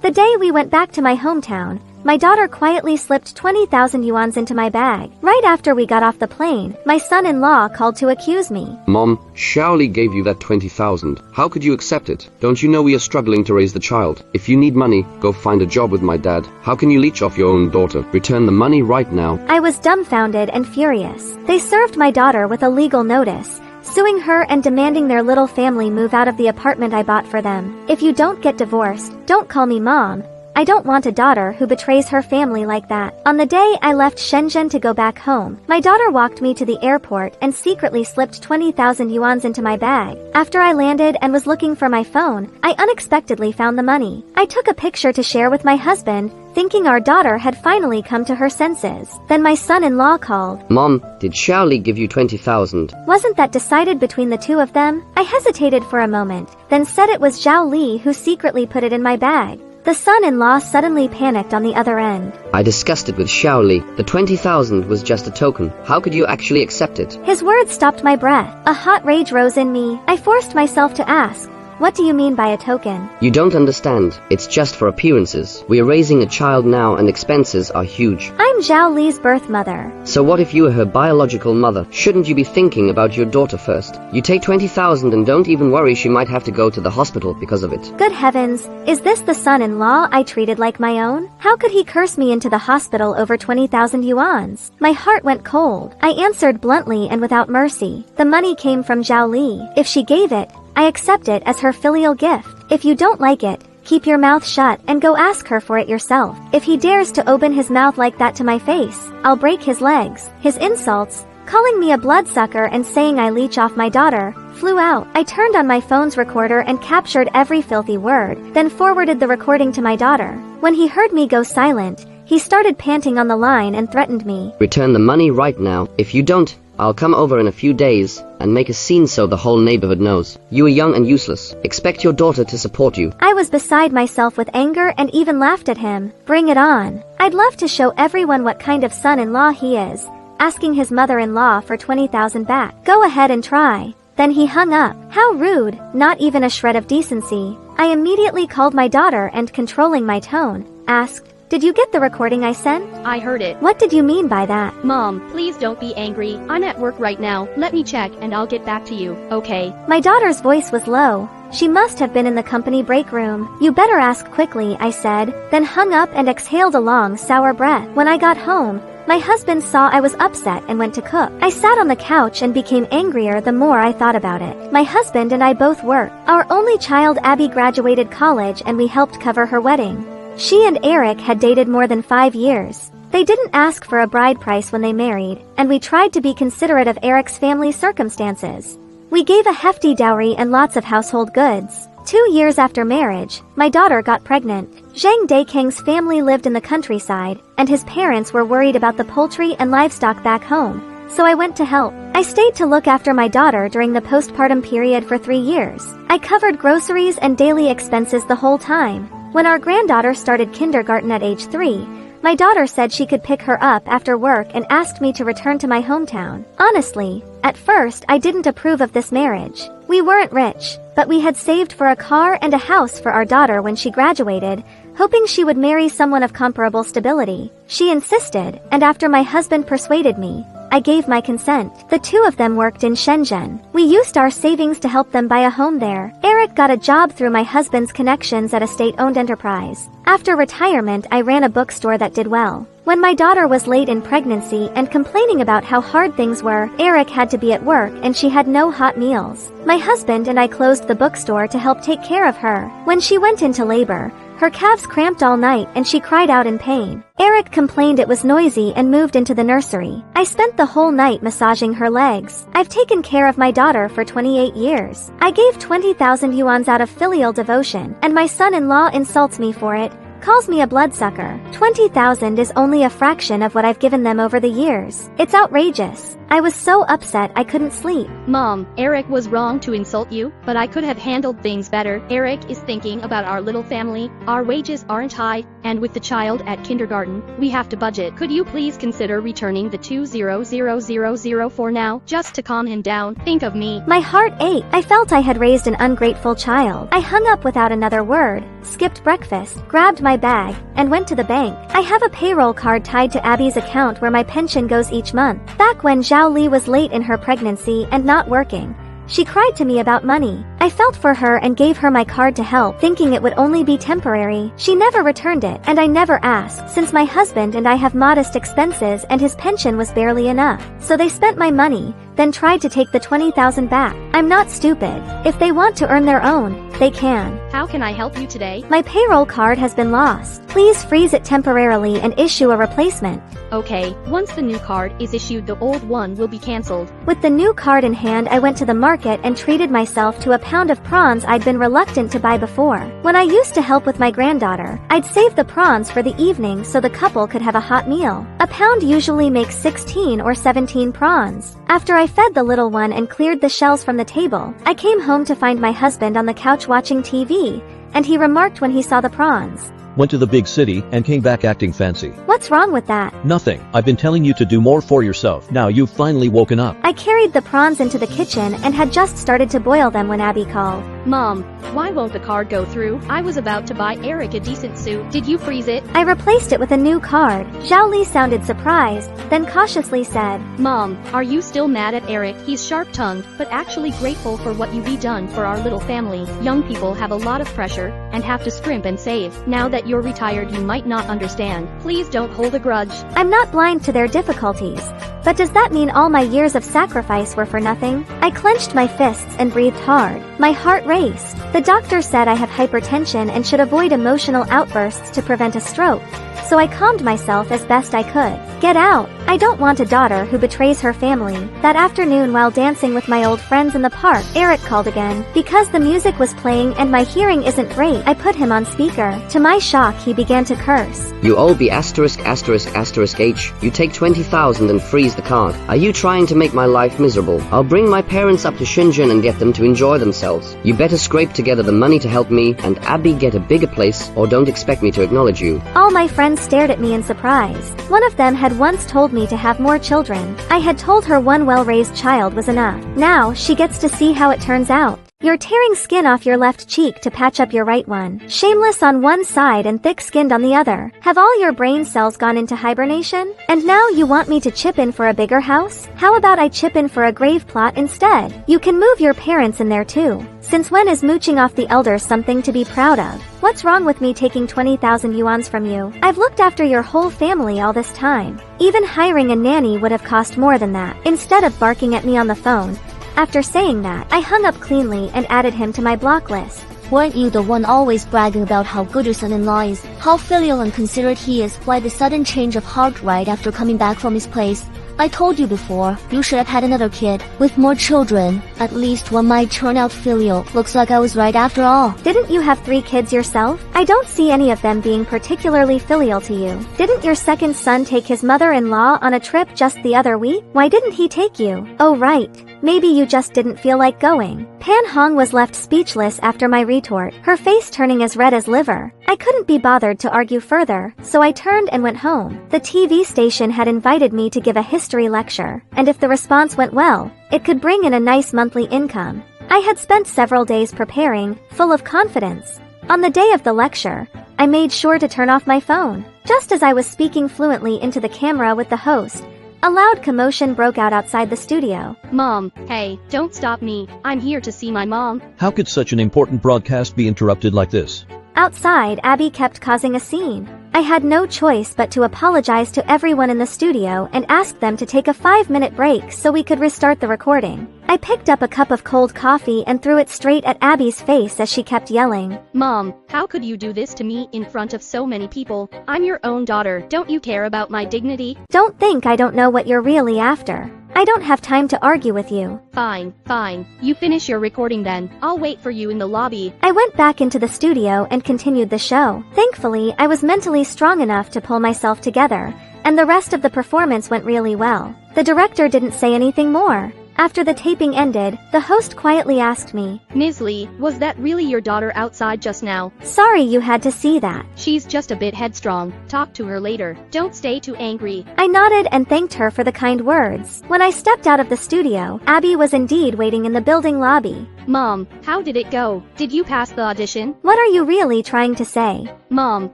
The day we went back to my hometown, my daughter quietly slipped 20,000 yuan into my bag. Right after we got off the plane, my son-in-law called to accuse me. Mom, Xiaoli gave you that 20,000. How could you accept it? Don't you know we are struggling to raise the child? If you need money, go find a job with my dad. How can you leech off your own daughter? Return the money right now. I was dumbfounded and furious. They served my daughter with a legal notice, suing her and demanding their little family move out of the apartment I bought for them. If you don't get divorced, don't call me mom. I don't want a daughter who betrays her family like that. On the day I left Shenzhen to go back home, my daughter walked me to the airport and secretly slipped 20,000 yuan into my bag. After I landed and was looking for my phone, I unexpectedly found the money. I took a picture to share with my husband, thinking our daughter had finally come to her senses. Then my son-in-law called. Mom, did Xiaoli give you 20,000? Wasn't that decided between the two of them? I hesitated for a moment, then said it was Xiaoli who secretly put it in my bag. The son-in-law suddenly panicked on the other end. I discussed it with Xiaoli. The 20,000 was just a token. How could you actually accept it? His words stopped my breath. A hot rage rose in me. I forced myself to ask, what do you mean by a token? You don't understand. It's just for appearances. We are raising a child now and expenses are huge. I'm Zhao Li's birth mother. So what if you were her biological mother? Shouldn't you be thinking about your daughter first? You take 20,000 and don't even worry she might have to go to the hospital because of it. Good heavens, is this the son-in-law I treated like my own? How could he curse me into the hospital over 20,000 yuans? My heart went cold. I answered bluntly and without mercy. The money came from Zhao Li. If she gave it, I accept it as her filial gift. If you don't like it, keep your mouth shut and go ask her for it yourself. If he dares to open his mouth like that to my face, I'll break his legs. His insults, calling me a bloodsucker and saying I leech off my daughter, flew out. I turned on my phone's recorder and captured every filthy word, then forwarded the recording to my daughter. When he heard me go silent, he started panting on the line and threatened me. Return the money right now. If you don't, I'll come over in a few days and make a scene so the whole neighborhood knows. You are young and useless. Expect your daughter to support you. I was beside myself with anger and even laughed at him. Bring it on. I'd love to show everyone what kind of son-in-law he is, asking his mother-in-law for 20,000 back. Go ahead and try. Then he hung up. How rude, not even a shred of decency. I immediately called my daughter and, controlling my tone, asked, did you get the recording I sent? I heard it. What did you mean by that? Mom, please don't be angry. I'm at work right now. Let me check and I'll get back to you, okay? My daughter's voice was low. She must have been in the company break room. You better ask quickly, I said, then hung up and exhaled a long, sour breath. When I got home, my husband saw I was upset and went to cook. I sat on the couch and became angrier the more I thought about it. My husband and I both work. Our only child Abby graduated college and we helped cover her wedding. She and Eric had dated more than 5 years. They didn't ask for a bride price when they married, and we tried to be considerate of Eric's family circumstances. We gave a hefty dowry and lots of household goods. 2 years after marriage, my daughter got pregnant. Zhang Deikeng's family lived in the countryside, and his parents were worried about the poultry and livestock back home, so I went to help. I stayed to look after my daughter during the postpartum period for 3 years. I covered groceries and daily expenses the whole time. When our granddaughter started kindergarten at age 3, my daughter said she could pick her up after work and asked me to return to my hometown. Honestly, at first I didn't approve of this marriage. We weren't rich, but we had saved for a car and a house for our daughter when she graduated, hoping she would marry someone of comparable stability. She insisted, and after my husband persuaded me, I gave my consent. The two of them worked in Shenzhen. We used our savings to help them buy a home there. Eric got a job through my husband's connections at a state-owned enterprise. After retirement, I ran a bookstore that did well. When my daughter was late in pregnancy and complaining about how hard things were, Eric had to be at work and she had no hot meals. My husband and I closed the bookstore to help take care of her. When she went into labor, her calves cramped all night and she cried out in pain. Eric complained it was noisy and moved into the nursery. I spent the whole night massaging her legs. I've taken care of my daughter for 28 years. I gave 20,000 yuan out of filial devotion, and my son-in-law insults me for it, calls me a bloodsucker. 20,000 is only a fraction of what I've given them over the years. It's outrageous. I was so upset I couldn't sleep. Mom, Eric was wrong to insult you, but I could have handled things better. Eric is thinking about our little family. Our wages aren't high, and with the child at kindergarten, we have to budget. Could you please consider returning the 200,000 for now, just to calm him down? Think of me. My heart ached. I felt I had raised an ungrateful child. I hung up without another word, skipped breakfast, grabbed my bag, and went to the bank. I have a payroll card tied to Abby's account where my pension goes each month. Back when Xiaoli was late in her pregnancy and not working, she cried to me about money. I felt for her and gave her my card to help, thinking it would only be temporary. She never returned it, and I never asked, since my husband and I have modest expenses and his pension was barely enough. So they spent my money, then tried to take the 20,000 back. I'm not stupid. If they want to earn their own, they can. How can I help you today? My payroll card has been lost. Please freeze it temporarily and issue a replacement. Okay, once the new card is issued, the old one will be cancelled. With the new card in hand, I went to the market and treated myself to a pound of prawns I'd been reluctant to buy before. When I used to help with my granddaughter, I'd save the prawns for the evening so the couple could have a hot meal. A pound usually makes 16 or 17 prawns. After I fed the little one and cleared the shells from the table, I came home to find my husband on the couch watching TV, and he remarked when he saw the prawns, "Went to the big city and came back acting fancy." "What's wrong with that?" "Nothing. I've been telling you to do more for yourself. Now you've finally woken up." I carried the prawns into the kitchen and had just started to boil them when Abby called. Mom, why won't the card go through? I was about to buy Eric a decent suit. Did you freeze it? I replaced it with a new card. Xiaoli sounded surprised, then cautiously said, Mom, are you still mad at Eric? He's sharp-tongued, but actually grateful for what you've done for our little family. Young people have a lot of pressure, and have to scrimp and save. Now that you're retired, you might not understand. Please don't hold a grudge. I'm not blind to their difficulties. But does that mean all my years of sacrifice were for nothing? I clenched my fists and breathed hard. My heart raced. The doctor said I have hypertension and should avoid emotional outbursts to prevent a stroke. So I calmed myself as best I could. Get out. I don't want a daughter who betrays her family. That afternoon, while dancing with my old friends in the park, Eric called again. Because the music was playing and my hearing isn't great, I put him on speaker. To my shock, he began to curse. You owe B asterisk asterisk asterisk H. You take 20,000 and freeze the card. Are you trying to make my life miserable? I'll bring my parents up to Shenzhen and get them to enjoy themselves. You better scrape together the money to help me and Abby get a bigger place, or don't expect me to acknowledge you. All my friends stared at me in surprise. One of them had once told me to have more children. I had told her one well-raised child was enough. Now, she gets to see how it turns out. You're tearing skin off your left cheek to patch up your right one. Shameless on one side and thick-skinned on the other. Have all your brain cells gone into hibernation? And now you want me to chip in for a bigger house? How about I chip in for a grave plot instead? You can move your parents in there too. Since when is mooching off the elders something to be proud of? What's wrong with me taking 20,000 yuans from you? I've looked after your whole family all this time. Even hiring a nanny would have cost more than that. Instead of barking at me on the phone, after saying that, I hung up cleanly and added him to my block list. Weren't you the one always bragging about how good your son-in-law is, how filial and considerate he is? Why the sudden change of heart right after coming back from his place? I told you before, you should have had another kid, with more children. At least one might turn out filial. Looks like I was right after all. Didn't you have 3 kids yourself? I don't see any of them being particularly filial to you. Didn't your second son take his mother-in-law on a trip just the other week? Why didn't he take you? Oh right. Maybe you just didn't feel like going. Pan Hong was left speechless after my retort, her face turning as red as liver. I couldn't be bothered to argue further, so I turned and went home. The TV station had invited me to give a history lecture, and if the response went well, it could bring in a nice monthly income. I had spent several days preparing, full of confidence. On the day of the lecture, I made sure to turn off my phone. Just as I was speaking fluently into the camera with the host, a loud commotion broke out outside the studio. Mom, hey, don't stop me. I'm here to see my mom. How could such an important broadcast be interrupted like this? Outside, Abby kept causing a scene. I had no choice but to apologize to everyone in the studio and ask them to take a 5-minute break so we could restart the recording. I picked up a cup of cold coffee and threw it straight at Abby's face as she kept yelling. Mom, how could you do this to me in front of so many people? I'm your own daughter. Don't you care about my dignity? Don't think I don't know what you're really after. I don't have time to argue with you. Fine, fine. You finish your recording then. I'll wait for you in the lobby. I went back into the studio and continued the show. Thankfully, I was mentally strong enough to pull myself together, and the rest of the performance went really well. The director didn't say anything more. After the taping ended, the host quietly asked me, Ms. Lee, was that really your daughter outside just now? "Sorry you had to see that." She's just a bit headstrong. Talk to her later. Don't stay too angry. I nodded and thanked her for the kind words. When I stepped out of the studio, Abby was indeed waiting in the building lobby. Mom, how did it go? Did you pass the audition? What are you really trying to say? Mom,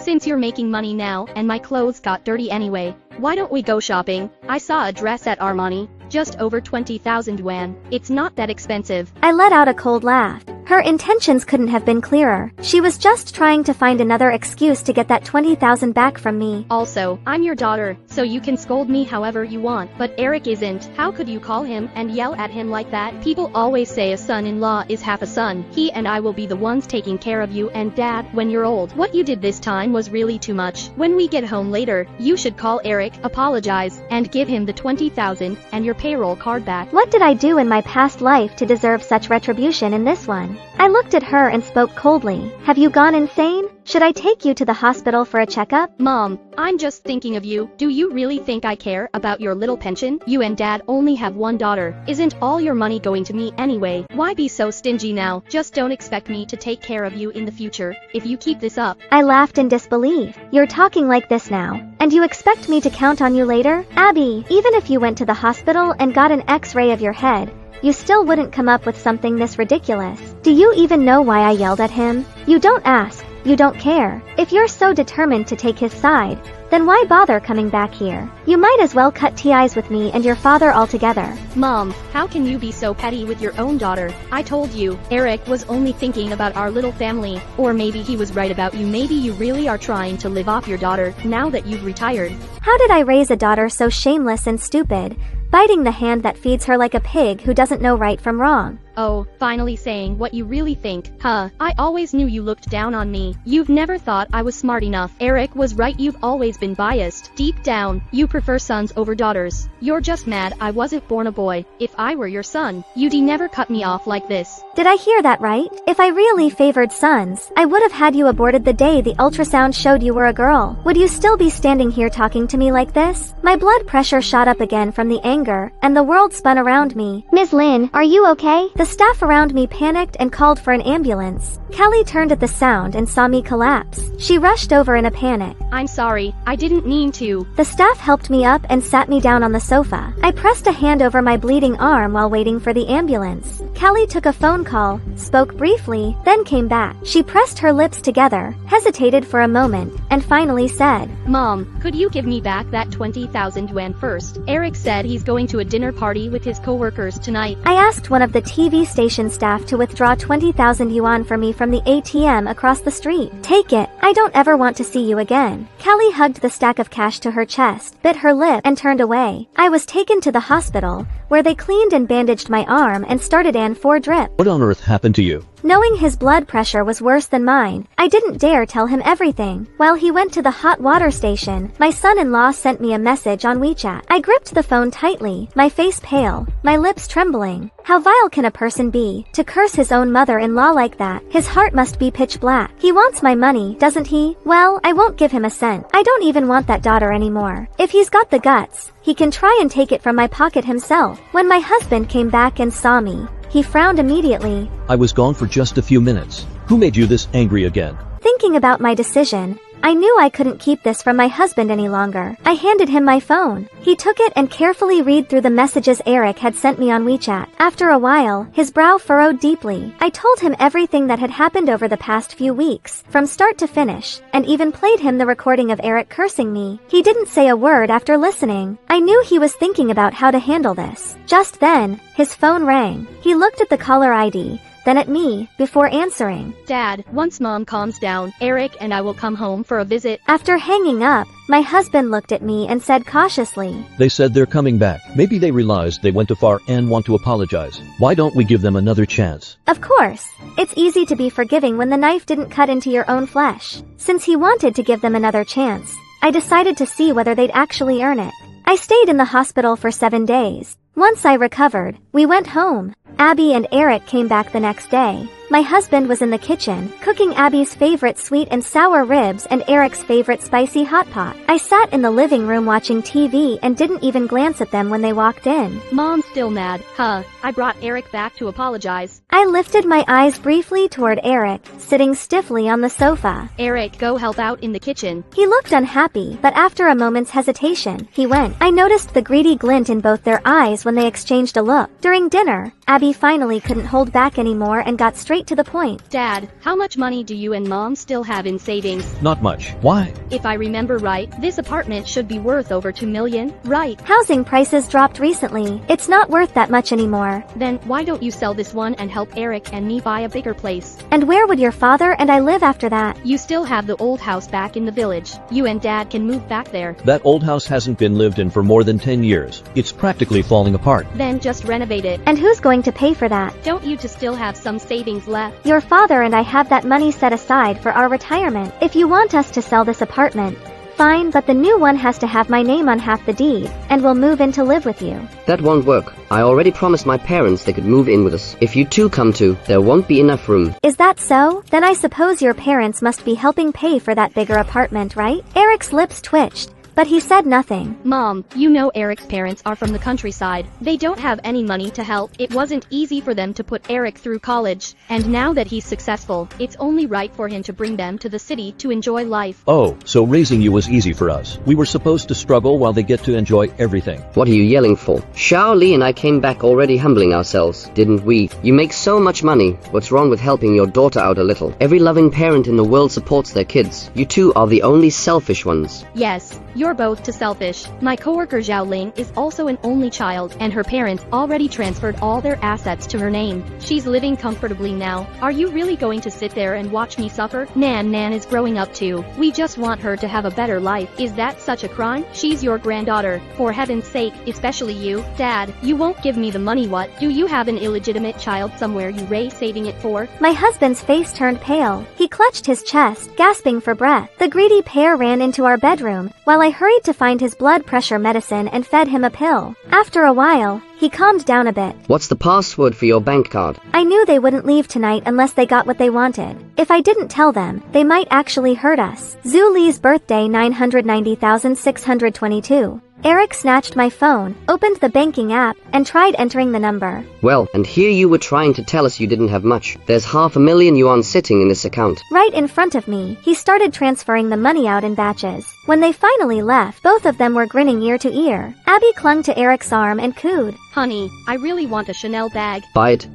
since you're making money now and my clothes got dirty anyway, why don't we go shopping? I saw a dress at Armani. Just over 20,000 yuan. It's not that expensive. I let out a cold laugh. Her intentions couldn't have been clearer. She was just trying to find another excuse to get that 20,000 back from me. Also, I'm your daughter, so you can scold me however you want, but Eric isn't. How could you call him and yell at him like that? People always say a son-in-law is half a son. He and I will be the ones taking care of you and Dad when you're old. What you did this time was really too much. When we get home later, you should call Eric, apologize, and give him the 20,000 and your payroll card back. What did I do in my past life to deserve such retribution in this one? I looked at her and spoke coldly. Have you gone insane? Should I take you to the hospital for a checkup? Mom, I'm just thinking of you. Do you really think I care about your little pension? You and Dad only have one daughter. Isn't all your money going to me anyway? Why be so stingy now? Just don't expect me to take care of you in the future, if you keep this up. I laughed in disbelief. You're talking like this now, and you expect me to count on you later? Abby, even if you went to the hospital and got an X-ray of your head, you still wouldn't come up with something this ridiculous. Do you even know why I yelled at him? You don't ask. You don't care. If you're so determined to take his side, then why bother coming back here? You might as well cut ties with me and your father altogether. Mom, how can you be so petty with your own daughter? I told you, Eric was only thinking about our little family. Or maybe he was right about you. Maybe you really are trying to live off your daughter, now that you've retired. How did I raise a daughter so shameless and stupid, biting the hand that feeds her like a pig who doesn't know right from wrong? Oh, finally saying what you really think. Huh, I always knew you looked down on me. You've never thought I was smart enough. Eric was right, you've always been biased. Deep down, you prefer sons over daughters. You're just mad I wasn't born a boy. If I were your son, you'd never cut me off like this. Did I hear that right? If I really favored sons, I would have had you aborted the day the ultrasound showed you were a girl. Would you still be standing here talking to me like this? My blood pressure shot up again from the anger, and the world spun around me. Ms. Lin, are you okay? The staff around me panicked and called for an ambulance. Kelly turned at the sound and saw me collapse. She rushed over in a panic. I'm sorry, I didn't mean to. The staff helped me up and sat me down on the sofa. I pressed a hand over my bleeding arm while waiting for the ambulance. Kelly took a phone call, spoke briefly, then came back. She pressed her lips together, hesitated for a moment, and finally said, Mom, could you give me back that 20,000 yuan first? Eric said he's going to a dinner party with his coworkers tonight. I asked one of the TV station staff to withdraw 20,000 yuan for me from the ATM across the street. Take it. I don't ever want to see you again. Kelly hugged the stack of cash to her chest, bit her lip, and turned away. I was taken to the hospital, where they cleaned and bandaged my arm and started an 4 drip. What on earth happened to you? Knowing his blood pressure was worse than mine, I didn't dare tell him everything. While he went to the hot water station, my son-in-law sent me a message on WeChat. I gripped the phone tightly, my face pale, my lips trembling. How vile can a person be, to curse his own mother-in-law like that? His heart must be pitch black. He wants my money, doesn't he? Well, I won't give him a cent. I don't even want that daughter anymore. If he's got the guts, he can try and take it from my pocket himself. When my husband came back and saw me, he frowned immediately. I was gone for just a few minutes. Who made you this angry again? Thinking about my decision, I knew I couldn't keep this from my husband any longer. I handed him my phone. He took it and carefully read through the messages Eric had sent me on WeChat. After a while, his brow furrowed deeply. I told him everything that had happened over the past few weeks, from start to finish, and even played him the recording of Eric cursing me. He didn't say a word after listening. I knew he was thinking about how to handle this. Just then, his phone rang. He looked at the caller ID, then at me, before answering. Dad, once Mom calms down, Eric and I will come home for a visit. After hanging up, my husband looked at me and said cautiously, They said they're coming back. Maybe they realized they went too far and want to apologize. Why don't we give them another chance? Of course. It's easy to be forgiving when the knife didn't cut into your own flesh. Since he wanted to give them another chance, I decided to see whether they'd actually earn it. I stayed in the hospital for 7 days. Once I recovered, we went home. Abby and Eric came back the next day. My husband was in the kitchen, cooking Abby's favorite sweet and sour ribs and Eric's favorite spicy hot pot. I sat in the living room watching TV and didn't even glance at them when they walked in. Mom's still mad, huh? I brought Eric back to apologize. I lifted my eyes briefly toward Eric, sitting stiffly on the sofa. Eric, go help out in the kitchen. He looked unhappy, but after a moment's hesitation, he went. I noticed the greedy glint in both their eyes when they exchanged a look. During dinner, Abby finally couldn't hold back anymore and got straight to the point. Dad, how much money do you and Mom still have in savings? Not much. Why? If I remember right, this apartment should be worth over $2 million, right? Housing prices dropped recently. It's not worth that much anymore. Then why don't you sell this one and help Eric and me buy a bigger place? And where would your father and I live after that? You still have the old house back in the village. You and Dad can move back there. That old house hasn't been lived in for more than 10 years. It's practically falling apart. Then just renovate it. And who's going to pay for that? Don't you two still have some savings left? Your father and I have that money set aside for our retirement. If you want us to sell this apartment, fine, but the new one has to have my name on half the deed, and we'll move in to live with you. That won't work. I already promised my parents they could move in with us. If you two come too, there won't be enough room. Is that so? Then I suppose your parents must be helping pay for that bigger apartment, right? Eric's lips twitched, but he said nothing. Mom, you know Eric's parents are from the countryside. They don't have any money to help. It wasn't easy for them to put Eric through college. And now that he's successful, it's only right for him to bring them to the city to enjoy life. Oh, so raising you was easy for us. We were supposed to struggle while they get to enjoy everything. What are you yelling for? Xiaoli and I came back already humbling ourselves, didn't we? You make so much money. What's wrong with helping your daughter out a little? Every loving parent in the world supports their kids. You two are the only selfish ones. Yes, you're both too selfish. My coworker Xiaoli is also an only child, and her parents already transferred all their assets to her name. She's living comfortably now. Are you really going to sit there and watch me suffer? Nan is growing up too. We just want her to have a better life. Is that such a crime? She's your granddaughter. For heaven's sake, especially you. Dad, you won't give me the money, what? Do you have an illegitimate child somewhere you raise saving it for? My husband's face turned pale. He clutched his chest, gasping for breath. The greedy pair ran into our bedroom, while I hurried to find his blood pressure medicine and fed him a pill. After a while, he calmed down a bit. What's the password for your bank card? I knew they wouldn't leave tonight unless they got what they wanted. If I didn't tell them, they might actually hurt us. Zhu Li's birthday 990,622. Eric snatched my phone, opened the banking app, and tried entering the number. Well, and here you were trying to tell us you didn't have much. There's 500,000 yuan sitting in this account. Right in front of me, he started transferring the money out in batches. When they finally left, both of them were grinning ear to ear. Abby clung to Eric's arm and cooed. Honey, I really want a Chanel bag. Buy it,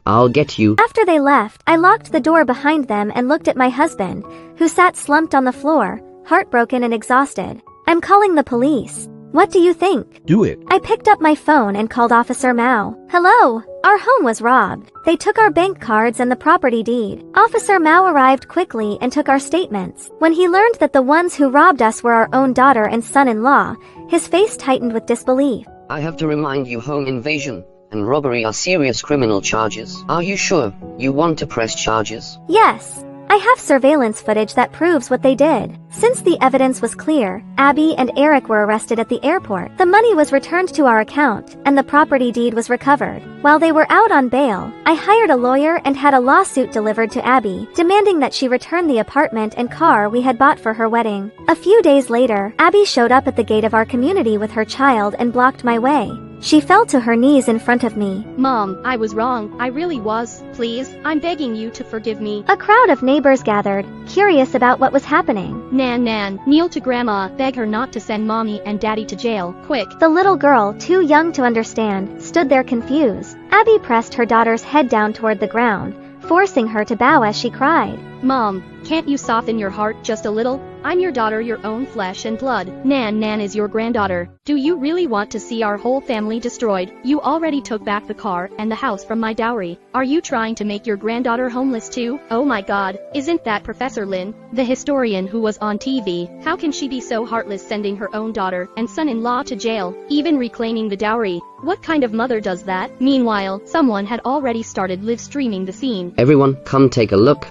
I'll get you. After they left, I locked the door behind them and looked at my husband, who sat slumped on the floor, heartbroken and exhausted. I'm calling the police. What do you think? Do it. I picked up my phone and called Officer Mao. Hello. Our home was robbed. They took our bank cards and the property deed. Officer Mao arrived quickly and took our statements. When he learned that the ones who robbed us were our own daughter and son-in-law, his face tightened with disbelief. I have to remind you, home invasion and robbery are serious criminal charges. Are you sure you want to press charges? Yes. I have surveillance footage that proves what they did. Since the evidence was clear, Abby and Eric were arrested at the airport. The money was returned to our account, and the property deed was recovered. While they were out on bail, I hired a lawyer and had a lawsuit delivered to Abby, demanding that she return the apartment and car we had bought for her wedding. A few days later, Abby showed up at the gate of our community with her child and blocked my way. She fell to her knees in front of me. Mom, I was wrong. I really was. Please, I'm begging you to forgive me. A crowd of neighbors gathered, curious about what was happening. Nan, kneel to Grandma. Beg her not to send Mommy and Daddy to jail. Quick. The little girl, too young to understand, stood there confused. Abby pressed her daughter's head down toward the ground, forcing her to bow as she cried. Mom, can't you soften your heart just a little? I'm your daughter, your own flesh and blood. Nan is your granddaughter. Do you really want to see our whole family destroyed? You already took back the car and the house from my dowry. Are you trying to make your granddaughter homeless too? Oh my god, isn't that Professor Lin, the historian who was on TV? How can she be so heartless, sending her own daughter and son-in-law to jail, even reclaiming the dowry? What kind of mother does that? Meanwhile, someone had already started live streaming the scene. Everyone, come take a look.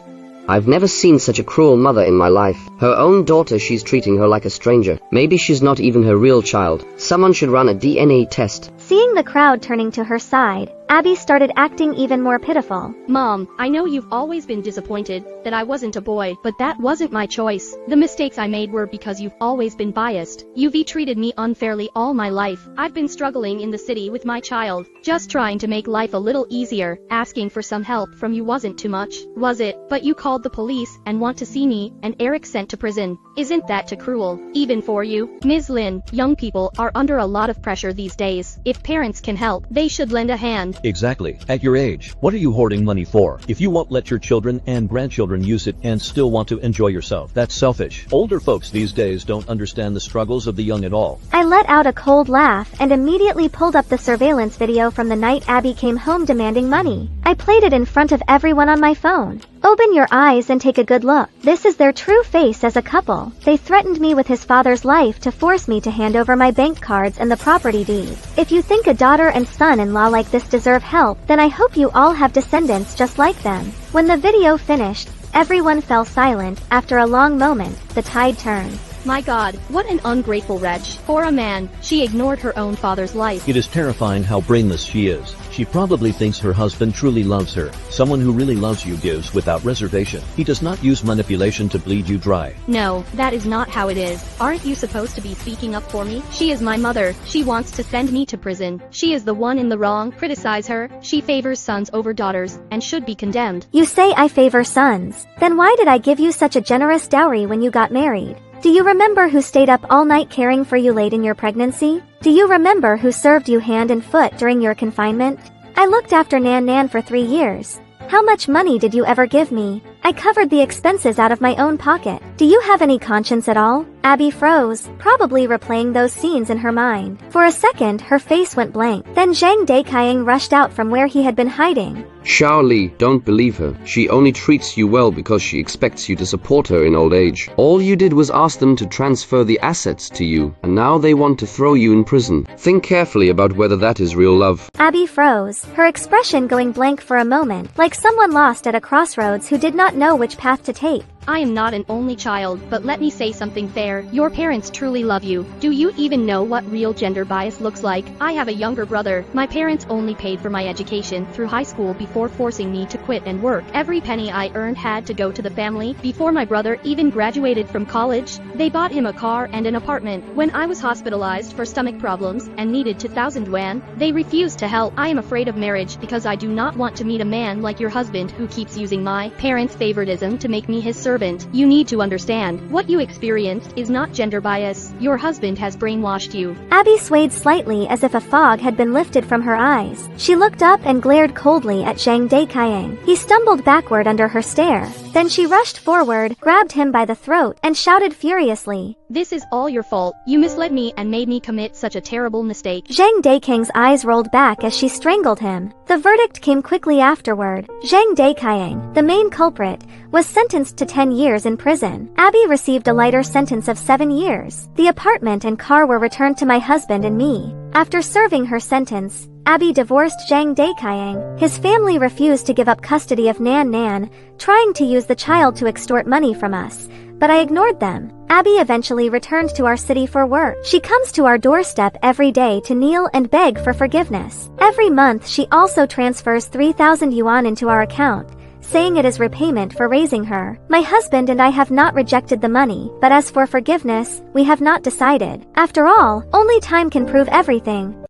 I've never seen such a cruel mother in my life. Her own daughter, she's treating her like a stranger. Maybe she's not even her real child. Someone should run a DNA test. Seeing the crowd turning to her side, Abby started acting even more pitiful. Mom, I know you've always been disappointed that I wasn't a boy, but that wasn't my choice. The mistakes I made were because you've always been biased. You've treated me unfairly all my life. I've been struggling in the city with my child, just trying to make life a little easier. Asking for some help from you wasn't too much, was it? But you called the police and want to see me, and Eric sent to prison. Isn't that too cruel? Even for you? Ms. Lin, young people are under a lot of pressure these days. If parents can help, they should lend a hand. Exactly. At your age, what are you hoarding money for? If you won't let your children and grandchildren use it and still want to enjoy yourself, that's selfish. Older folks these days don't understand the struggles of the young at all. I let out a cold laugh and immediately pulled up the surveillance video from the night Abby came home demanding money. I played it in front of everyone on my phone. Open your eyes and take a good look. This is their true face as a couple. They threatened me with his father's life to force me to hand over my bank cards and the property deeds. If you think a daughter and son-in-law like this deserve help, then I hope you all have descendants just like them. When the video finished, everyone fell silent. After a long moment, the tide turned. My God, what an ungrateful wretch. For a man, she ignored her own father's life. It is terrifying how brainless she is. She probably thinks her husband truly loves her. Someone who really loves you gives without reservation. He does not use manipulation to bleed you dry. No, that is not how it is. Aren't you supposed to be speaking up for me? She is my mother. She wants to send me to prison. She is the one in the wrong. Criticize her. She favors sons over daughters, and should be condemned. You say I favor sons. Then why did I give you such a generous dowry when you got married? Do you remember who stayed up all night caring for you late in your pregnancy? Do you remember who served you hand and foot during your confinement? I looked after Nan for 3 years. How much money did you ever give me? I covered the expenses out of my own pocket. Do you have any conscience at all? Abby froze, probably replaying those scenes in her mind. For a second, her face went blank. Then Zhang Dekaiying rushed out from where he had been hiding. Xiaoli, don't believe her. She only treats you well because she expects you to support her in old age. All you did was ask them to transfer the assets to you, and now they want to throw you in prison. Think carefully about whether that is real love. Abby froze, her expression going blank for a moment, like someone lost at a crossroads who did not know which path to take. I am not an only child, but let me say something fair. Your parents truly love you. Do you even know what real gender bias looks like? I have a younger brother. My parents only paid for my education through high school before forcing me to quit and work. Every penny I earned had to go to the family. Before my brother even graduated from college, they bought him a car and an apartment. When I was hospitalized for stomach problems and needed 2,000 yuan, they refused to help. I am afraid of marriage because I do not want to meet a man like your husband who keeps using my parents' favoritism to make me his servant. You need to understand, what you experienced is not gender bias. Your husband has brainwashed you. Abby swayed slightly as if a fog had been lifted from her eyes. She looked up and glared coldly at Zhang Dekaiying. He stumbled backward under her stare. Then she rushed forward, grabbed him by the throat, and shouted furiously, "This is all your fault. You misled me and made me commit such a terrible mistake." Zhang Dekaiying's eyes rolled back as she strangled him. The verdict came quickly afterward. Zhang Dekaiying, the main culprit, was sentenced to 10 years in prison. Abby received a lighter sentence of 7 years. The apartment and car were returned to my husband and me. After serving her sentence, Abby divorced Zhang Dekaiying. His family refused to give up custody of Nan, trying to use the child to extort money from us, but I ignored them. Abby eventually returned to our city for work. She comes to our doorstep every day to kneel and beg for forgiveness. Every month she also transfers 3,000 yuan into our account, saying it is repayment for raising her. My husband and I have not rejected the money, but as for forgiveness, we have not decided. After all, only time can prove everything.